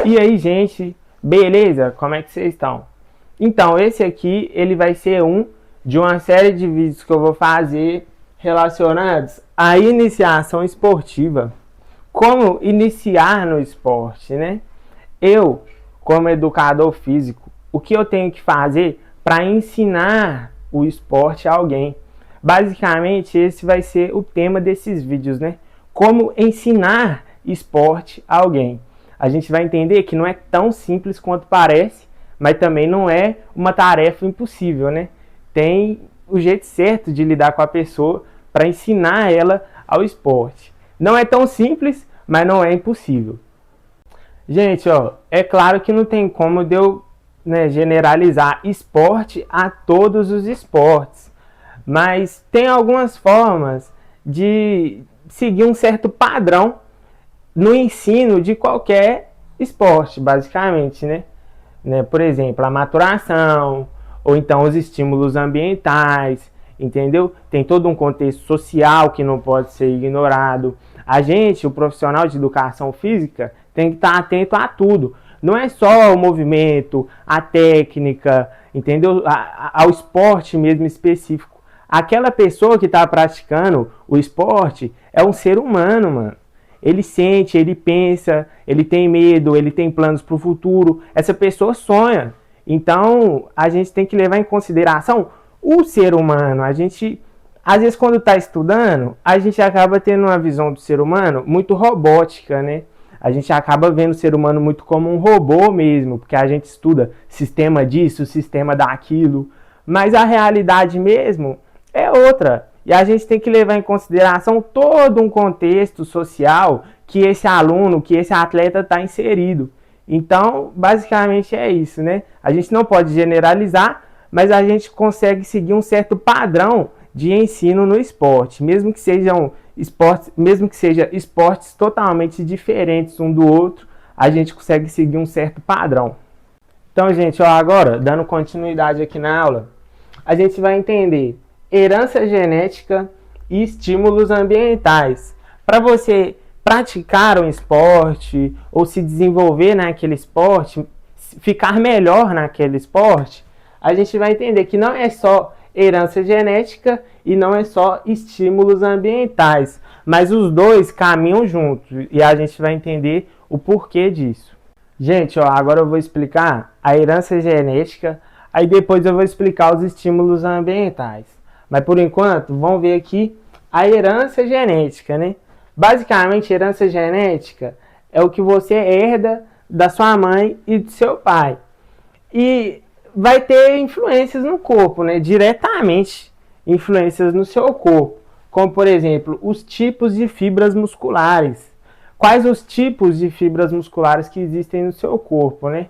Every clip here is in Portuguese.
E aí, gente, beleza? Como é que vocês estão? Então, esse aqui, ele vai ser um de uma série de vídeos que eu vou fazer relacionados à iniciação esportiva. Como iniciar no esporte, né? Eu, como educador físico, o que eu tenho que fazer para ensinar o esporte a alguém? Basicamente, esse vai ser o tema desses vídeos, né? Como ensinar esporte a alguém. A gente vai entender que não é tão simples quanto parece, mas também não é uma tarefa impossível, né? Tem o jeito certo de lidar com a pessoa para ensinar ela ao esporte. Não é tão simples, mas não é impossível. Gente, ó, é claro que não tem como eu generalizar esporte a todos os esportes, mas tem algumas formas de seguir um certo padrão no ensino de qualquer esporte, basicamente, né? Por exemplo, a maturação, ou então os estímulos ambientais, entendeu? Tem todo um contexto social que não pode ser ignorado. A gente, o profissional de educação física, tem que estar atento a tudo. Não é só o movimento, a técnica, entendeu? Ao esporte mesmo específico. Aquela pessoa que está praticando o esporte é um ser humano, mano. Ele sente, ele pensa, ele tem medo, ele tem planos para o futuro. Essa pessoa sonha. Então, a gente tem que levar em consideração o ser humano. A gente, às vezes, quando está estudando, a gente acaba tendo uma visão do ser humano muito robótica, né? A gente acaba vendo o ser humano muito como um robô mesmo, porque a gente estuda sistema disso, sistema daquilo. Mas a realidade mesmo é outra. E a gente tem que levar em consideração todo um contexto social que esse aluno, que esse atleta está inserido. Então, basicamente é isso, né? A gente não pode generalizar, mas a gente consegue seguir um certo padrão de ensino no esporte, mesmo que sejam esportes totalmente diferentes um do outro, a gente consegue seguir um certo padrão. Então, gente, ó, agora, dando continuidade aqui na aula, a gente vai entender herança genética e estímulos ambientais. Para você praticar um esporte ou se desenvolver naquele esporte, ficar melhor naquele esporte, a gente vai entender que não é só herança genética e não é só estímulos ambientais, mas os dois caminham juntos e a gente vai entender o porquê disso. Gente, ó, agora eu vou explicar a herança genética, aí depois eu vou explicar os estímulos ambientais. Mas por enquanto, vamos ver aqui a herança genética, né? Basicamente, herança genética é o que você herda da sua mãe e do seu pai. E vai ter influências no corpo, né? Diretamente influências no seu corpo. Como, por exemplo, os tipos de fibras musculares. Quais os tipos de fibras musculares que existem no seu corpo, né?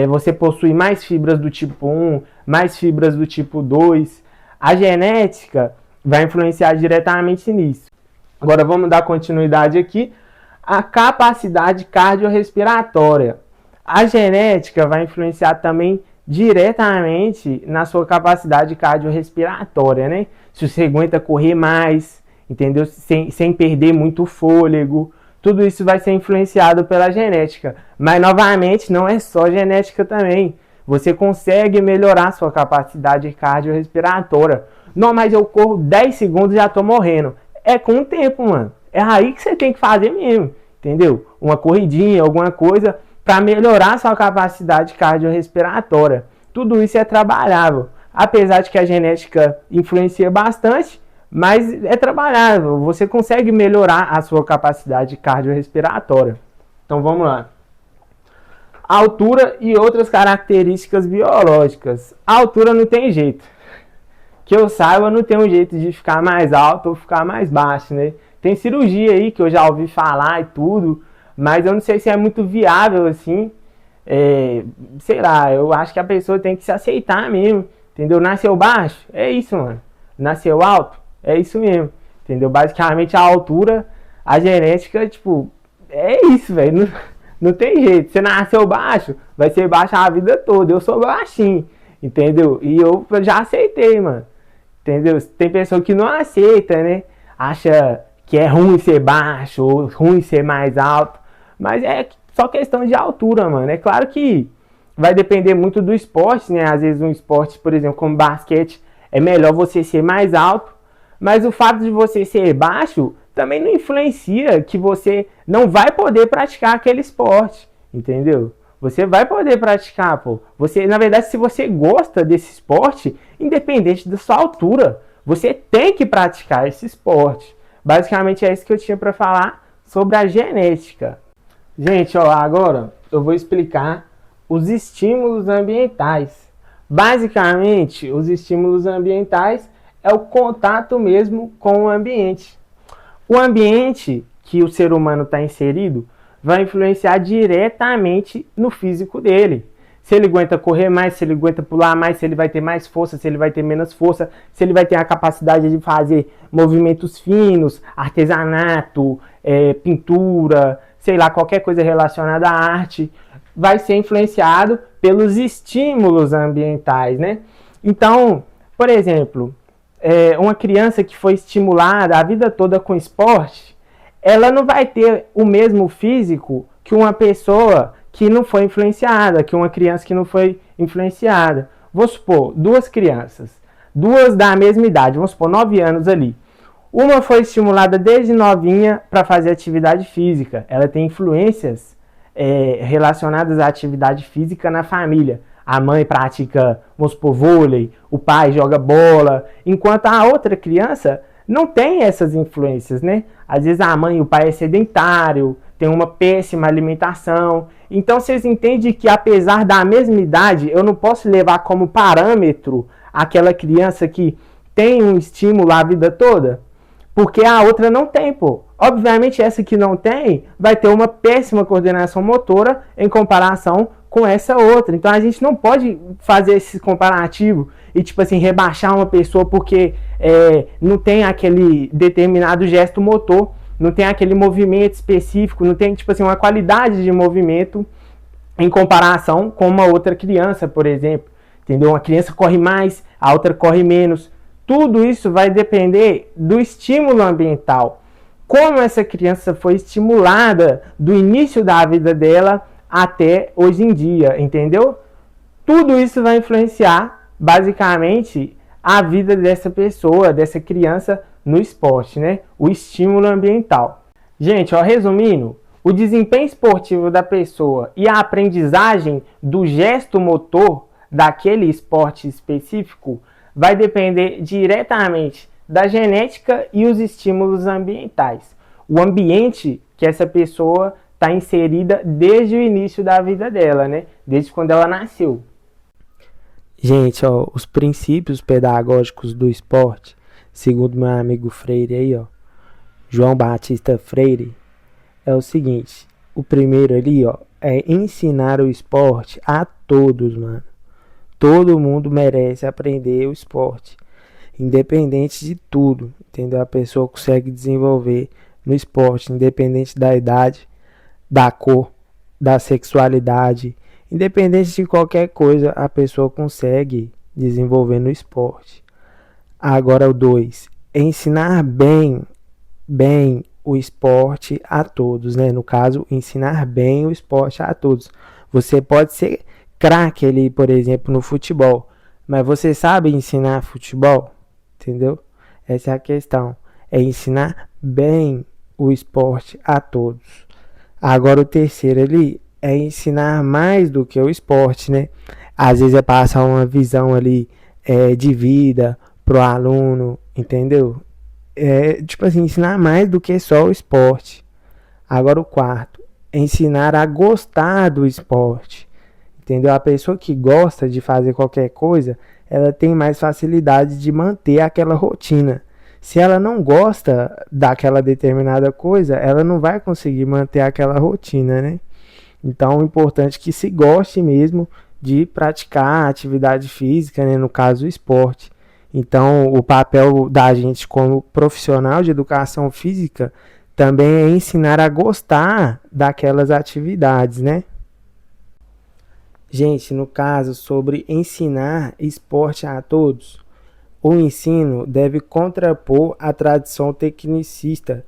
Você possui mais fibras do tipo 1, mais fibras do tipo 2. A genética vai influenciar diretamente nisso. Agora vamos dar continuidade aqui. A capacidade cardiorrespiratória. A genética vai influenciar também diretamente na sua capacidade cardiorrespiratória, né? Se você aguenta correr mais, entendeu? Sem perder muito fôlego. Tudo isso vai ser influenciado pela genética. Mas, novamente, não é só genética também. Você consegue melhorar sua capacidade cardiorrespiratória. Não, mas eu corro 10 segundos e já tô morrendo. É com o tempo, mano. É aí que você tem que fazer mesmo, entendeu? Uma corridinha, alguma coisa para melhorar sua capacidade cardiorrespiratória. Tudo isso é trabalhável. Apesar de que a genética influencia bastante, mas é trabalhável. Você consegue melhorar a sua capacidade cardiorrespiratória. Então vamos lá. Altura e outras características biológicas. A altura não tem jeito. Que eu saiba, não tem um jeito de ficar mais alto ou ficar mais baixo, né? Tem cirurgia aí que eu já ouvi falar e tudo, mas eu não sei se é muito viável assim. Sei lá, eu acho que a pessoa tem que se aceitar mesmo, entendeu? Nasceu baixo? É isso, mano. Nasceu alto? É isso mesmo, entendeu? Basicamente a altura, a genética, tipo, é isso, velho. Não tem jeito. Você nasceu baixo, vai ser baixo a vida toda. Eu sou baixinho, entendeu? E eu já aceitei, mano. Entendeu? Tem pessoa que não aceita, né? Acha que é ruim ser baixo ou ruim ser mais alto. Mas só questão de altura, mano. É claro que vai depender muito do esporte, né? Às vezes um esporte, por exemplo, como basquete, é melhor você ser mais alto, mas o fato de você ser baixo também não influencia que você não vai poder praticar aquele esporte, entendeu? Você vai poder praticar, pô. Você, na verdade, se você gosta desse esporte, independente da sua altura, você tem que praticar esse esporte. Basicamente é isso que eu tinha para falar sobre a genética. Gente, ó, agora eu vou explicar os estímulos ambientais. Basicamente, os estímulos ambientais é o contato mesmo com o ambiente. O ambiente que o ser humano está inserido vai influenciar diretamente no físico dele. Se ele aguenta correr mais, se ele aguenta pular mais, se ele vai ter mais força, se ele vai ter menos força, se ele vai ter a capacidade de fazer movimentos finos, artesanato, pintura, sei lá, qualquer coisa relacionada à arte, vai ser influenciado pelos estímulos ambientais, né? Então, por exemplo, uma criança que foi estimulada a vida toda com esporte, ela não vai ter o mesmo físico que uma pessoa que não foi influenciada, que uma criança que não foi influenciada. Vou supor, duas crianças, duas da mesma idade, vamos supor, 9 anos ali. Uma foi estimulada desde novinha para fazer atividade física. Ela tem influências relacionadas à atividade física na família. A mãe pratica, vamos supor, vôlei, o pai joga bola, enquanto a outra criança não tem essas influências, né? Às vezes a mãe e o pai é sedentário, tem uma péssima alimentação. Então vocês entendem que apesar da mesma idade, eu não posso levar como parâmetro aquela criança que tem um estímulo a vida toda? Porque a outra não tem, pô. Obviamente essa que não tem vai ter uma péssima coordenação motora em comparação com essa outra. Então a gente não pode fazer esse comparativo e tipo assim rebaixar uma pessoa porque não tem aquele determinado gesto motor, não tem aquele movimento específico, não tem tipo assim uma qualidade de movimento em comparação com uma outra criança, por exemplo. Entendeu? Uma criança corre mais, a outra corre menos. Tudo isso vai depender do estímulo ambiental. Como essa criança foi estimulada do início da vida dela até hoje em dia, entendeu? Tudo isso vai influenciar, basicamente, a vida dessa pessoa, dessa criança no esporte, né? O estímulo ambiental. Gente, ó, resumindo, o desempenho esportivo da pessoa e a aprendizagem do gesto motor daquele esporte específico vai depender diretamente da genética e os estímulos ambientais. O ambiente que essa pessoa está inserida desde o início da vida dela, né? Desde quando ela nasceu. Gente, ó, os princípios pedagógicos do esporte, segundo meu amigo Freire aí, ó, João Batista Freire, é o seguinte: o primeiro ali, ó, é ensinar o esporte a todos, mano. Todo mundo merece aprender o esporte, independente de tudo, entendeu? A pessoa consegue desenvolver no esporte, independente da idade, da cor, da sexualidade, independente de qualquer coisa, a pessoa consegue desenvolver no esporte. Agora o 2, ensinar bem o esporte a todos, né? No caso, ensinar bem o esporte a todos. Você pode ser craque ali, por exemplo, no futebol, mas você sabe ensinar futebol? Entendeu? Essa é a questão. É ensinar bem o esporte a todos. Agora o terceiro ali é ensinar mais do que o esporte, né? Às vezes é passar uma visão ali de vida pro aluno, entendeu? Tipo assim, ensinar mais do que só o esporte. Agora o quarto é ensinar a gostar do esporte. Entendeu? A pessoa que gosta de fazer qualquer coisa, ela tem mais facilidade de manter aquela rotina. Se ela não gosta daquela determinada coisa, ela não vai conseguir manter aquela rotina, né? Então, o importante é que se goste mesmo de praticar atividade física, né? No caso, o esporte. Então, o papel da gente como profissional de educação física também é ensinar a gostar daquelas atividades, né? Gente, no caso sobre ensinar esporte a todos, o ensino deve contrapor a tradição tecnicista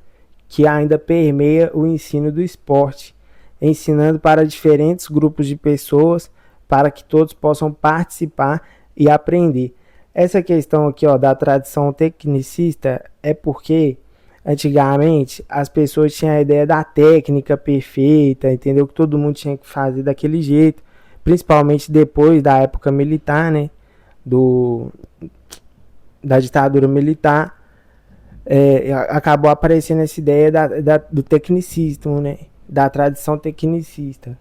que ainda permeia o ensino do esporte, ensinando para diferentes grupos de pessoas, para que todos possam participar e aprender. Essa questão aqui, ó, da tradição tecnicista é porque antigamente as pessoas tinham a ideia da técnica perfeita, entendeu? Que todo mundo tinha que fazer daquele jeito, principalmente depois da época militar, né? Da ditadura militar, acabou aparecendo essa ideia do tecnicismo, né? Da tradição tecnicista.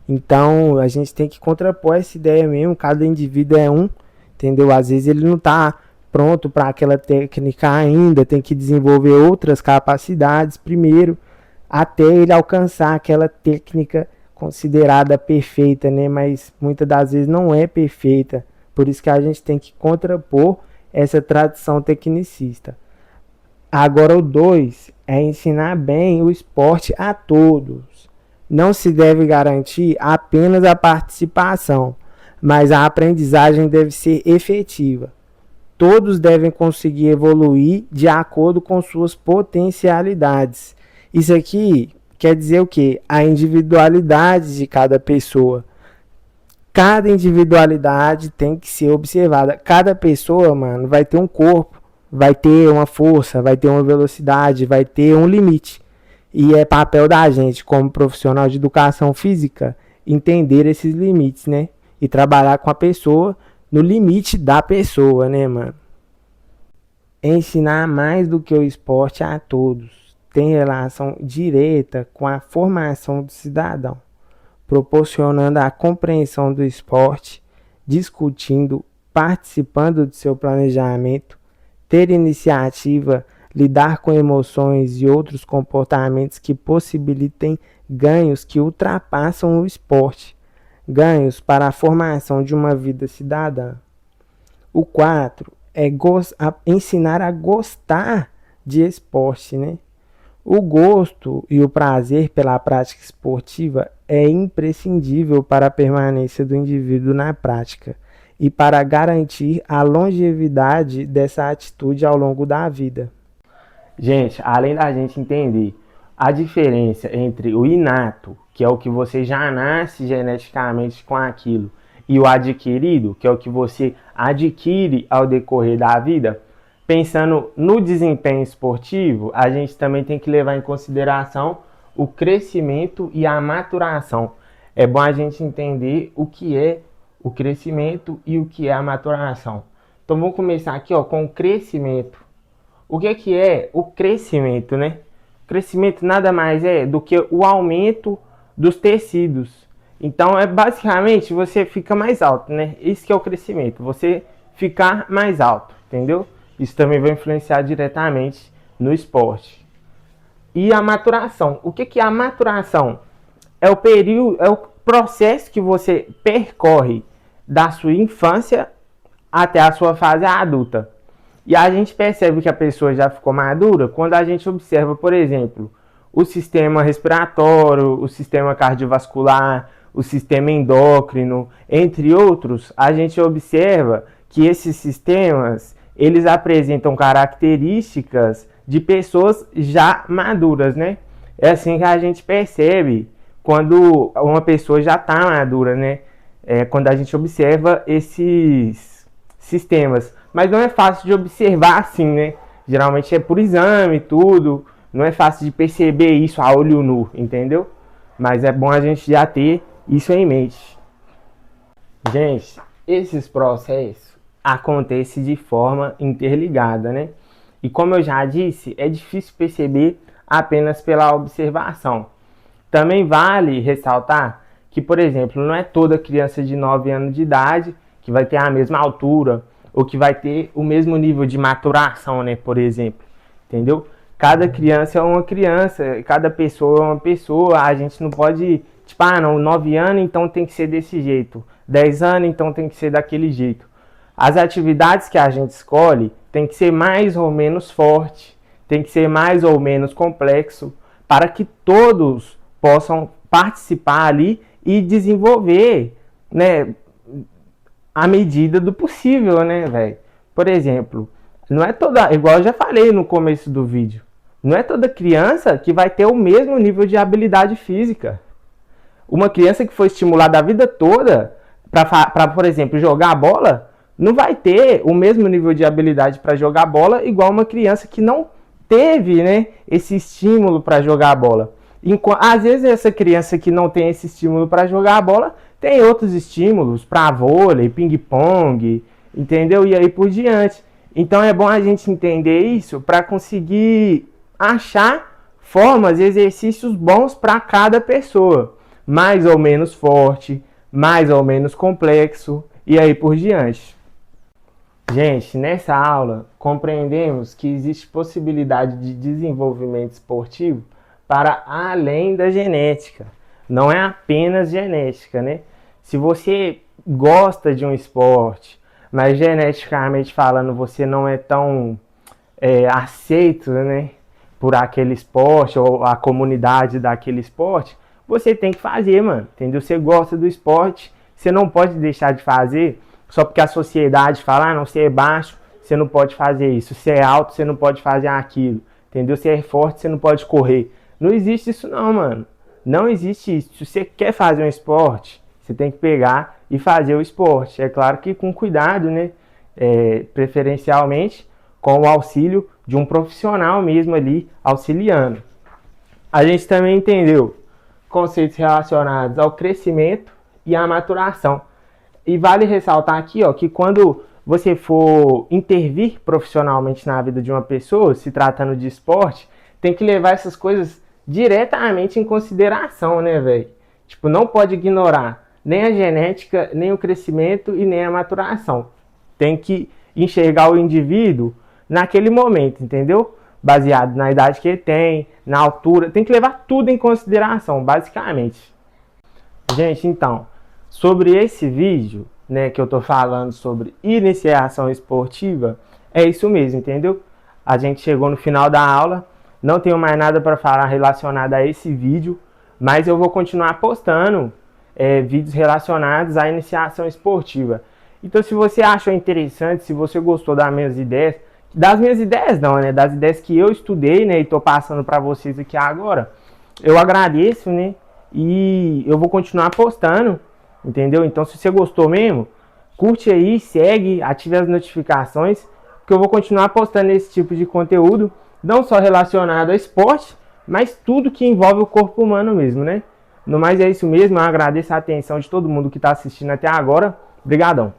Então a gente tem que contrapor essa ideia mesmo, cada indivíduo é um, entendeu? Às vezes ele não está pronto para aquela técnica ainda, tem que desenvolver outras capacidades primeiro, até ele alcançar aquela técnica considerada perfeita, né? Mas muitas das vezes não é perfeita, por isso que a gente tem que contrapor essa tradição tecnicista. Agora o 2 é ensinar bem o esporte a todos. Não se deve garantir apenas a participação, mas a aprendizagem deve ser efetiva. Todos devem conseguir evoluir de acordo com suas potencialidades. Isso aqui quer dizer o quê? A individualidade de cada pessoa. Cada individualidade tem que ser observada. Cada pessoa, mano, vai ter um corpo, vai ter uma força, vai ter uma velocidade, vai ter um limite. E é papel da gente, como profissional de educação física, entender esses limites, né? E trabalhar com a pessoa no limite da pessoa, né, mano? Ensinar mais do que o esporte a todos tem relação direta com a formação do cidadão, proporcionando a compreensão do esporte, discutindo, participando do seu planejamento, ter iniciativa, lidar com emoções e outros comportamentos que possibilitem ganhos que ultrapassam o esporte, ganhos para a formação de uma vida cidadã. O 4 é ensinar a gostar de esporte, né? O gosto e o prazer pela prática esportiva é imprescindível para a permanência do indivíduo na prática e para garantir a longevidade dessa atitude ao longo da vida. Gente, além da gente entender a diferença entre o inato, que é o que você já nasce geneticamente com aquilo, e o adquirido, que é o que você adquire ao decorrer da vida, pensando no desempenho esportivo, a gente também tem que levar em consideração o crescimento e a maturação. É bom a gente entender o que é o crescimento e o que é a maturação. Então vamos começar aqui, ó, com o crescimento. O que é o crescimento, né? O crescimento nada mais é do que o aumento dos tecidos. Então é basicamente você fica mais alto, né? Isso que é o crescimento, você ficar mais alto, entendeu? Isso também vai influenciar diretamente no esporte. E a maturação. O que é a maturação? É o período, é o processo que você percorre da sua infância até a sua fase adulta. E a gente percebe que a pessoa já ficou madura quando a gente observa, por exemplo, o sistema respiratório, o sistema cardiovascular, o sistema endócrino, entre outros. A gente observa que esses sistemas, eles apresentam características de pessoas já maduras, né? É assim que a gente percebe quando uma pessoa já está madura, né? Quando a gente observa esses sistemas. Mas não é fácil de observar assim, né? Geralmente é por exame e tudo. Não é fácil de perceber isso a olho nu, entendeu? Mas é bom a gente já ter isso em mente. Gente, esses processos acontecem de forma interligada, né? E como eu já disse, é difícil perceber apenas pela observação. Também vale ressaltar que, por exemplo, não é toda criança de 9 anos de idade que vai ter a mesma altura ou que vai ter o mesmo nível de maturação, né, por exemplo, entendeu? Cada criança é uma criança, cada pessoa é uma pessoa, a gente não pode, tipo, não, 9 anos então tem que ser desse jeito, 10 anos então tem que ser daquele jeito. As atividades que a gente escolhe tem que ser mais ou menos forte, tem que ser mais ou menos complexo, para que todos possam participar ali e desenvolver, né, à medida do possível, né, velho? Por exemplo, não é toda, igual eu já falei no começo do vídeo, não é toda criança que vai ter o mesmo nível de habilidade física. Uma criança que foi estimulada a vida toda para, por exemplo, jogar bola, não vai ter o mesmo nível de habilidade para jogar bola igual uma criança que não teve, né, esse estímulo para jogar bola. Às vezes essa criança que não tem esse estímulo para jogar bola tem outros estímulos para vôlei, ping-pong, entendeu? E aí por diante. Então é bom a gente entender isso para conseguir achar formas, exercícios bons para cada pessoa. Mais ou menos forte, mais ou menos complexo e aí por diante. Gente, nessa aula compreendemos que existe possibilidade de desenvolvimento esportivo para além da genética. Não é apenas genética, né? Se você gosta de um esporte, mas geneticamente falando você não é tão aceito, né, por aquele esporte ou a comunidade daquele esporte, você tem que fazer, mano, entendeu? Você gosta do esporte, você não pode deixar de fazer só porque a sociedade fala, não, você é baixo, você não pode fazer isso, você é alto, você não pode fazer aquilo, entendeu? Você é forte, você não pode correr. Não existe isso não, mano. Não existe isso. Se você quer fazer um esporte, você tem que pegar e fazer o esporte. É claro que com cuidado, né? Preferencialmente com o auxílio de um profissional mesmo ali auxiliando. A gente também entendeu conceitos relacionados ao crescimento e à maturação. E vale ressaltar aqui, ó, que quando você for intervir profissionalmente na vida de uma pessoa, se tratando de esporte, tem que levar essas coisas diretamente em consideração, né, velho? Tipo, não pode ignorar nem a genética, nem o crescimento e nem a maturação. Tem que enxergar o indivíduo naquele momento, entendeu? Baseado na idade que ele tem, na altura, tem que levar tudo em consideração, basicamente. Gente, então, sobre esse vídeo, né, que eu tô falando sobre iniciação esportiva, é isso mesmo, entendeu? A gente chegou no final da aula, não tenho mais nada para falar relacionado a esse vídeo, mas eu vou continuar postando vídeos relacionados à iniciação esportiva. Então, se você achou interessante, se você gostou das minhas ideias não, né, das ideias que eu estudei, né, e tô passando para vocês aqui agora, eu agradeço, né, e eu vou continuar postando, entendeu? Então, se você gostou mesmo, curte aí, segue, ative as notificações, que eu vou continuar postando esse tipo de conteúdo, não só relacionado a esporte, mas tudo que envolve o corpo humano mesmo, né? No mais é isso mesmo, eu agradeço a atenção de todo mundo que está assistindo até agora. Obrigadão!